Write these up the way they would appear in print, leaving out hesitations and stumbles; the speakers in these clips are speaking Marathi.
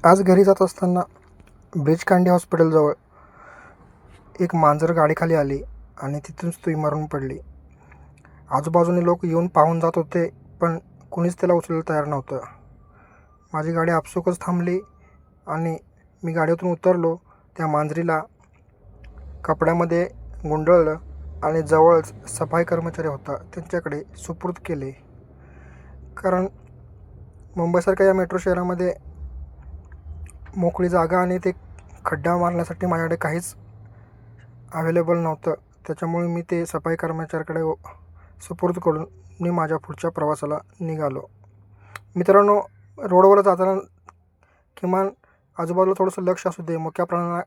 आज घरी जात असताना ब्रिजकांडी हॉस्पिटलजवळ एक मांजर गाडीखाली आली आणि तिथूनच ती मरून पडली. आजूबाजूने लोक येऊन पाहून जात होते, पण कुणीच त्याला उचलायला तयार नव्हतं. माझी गाडी आपसुकच थांबली आणि मी गाडीतून उतरलो. त्या मांजरीला कपड्यामध्ये गुंडाळलं आणि जवळच सफाई कर्मचारी होता त्यांच्याकडे सुपूर्द केले. कारण मुंबईसारख्या या मेट्रो शहरामध्ये मोकळी जागा आणि ते खड्डा मारण्यासाठी माझ्याकडे काहीच अवेलेबल नव्हतं. त्याच्यामुळे मी ते सफाई कर्मचाऱ्याकडे सुपूर्द करून मी माझ्या पुढच्या प्रवासाला निघालो. मित्रांनो, रोडवर जाताना किमान आजूबाजूला थोडंसं लक्ष असू दे. मोठ्या प्राण्यांना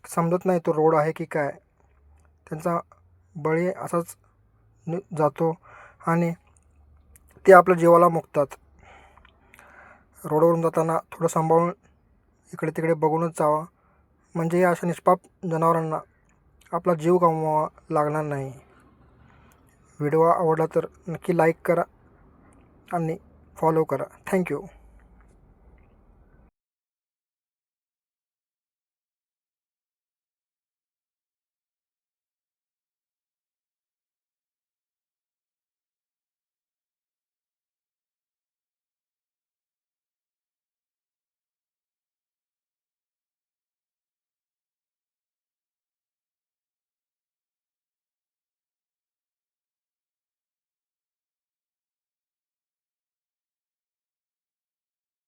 समजत नाही तो रोड आहे की काय, त्यांचा बळी असाच जातो आणि ते आपल्या जीवाला मुकतात. रोडवरून जाताना थोडं सांभाळून इकडे तिकडे बघूनच जावा, म्हणजे या अशा निष्पाप जनावरांना आपला जीव गमवावा लागणार नाही. व्हिडिओ आवडला तर नक्की लाईक करा आणि फॉलो करा. थँक्यू.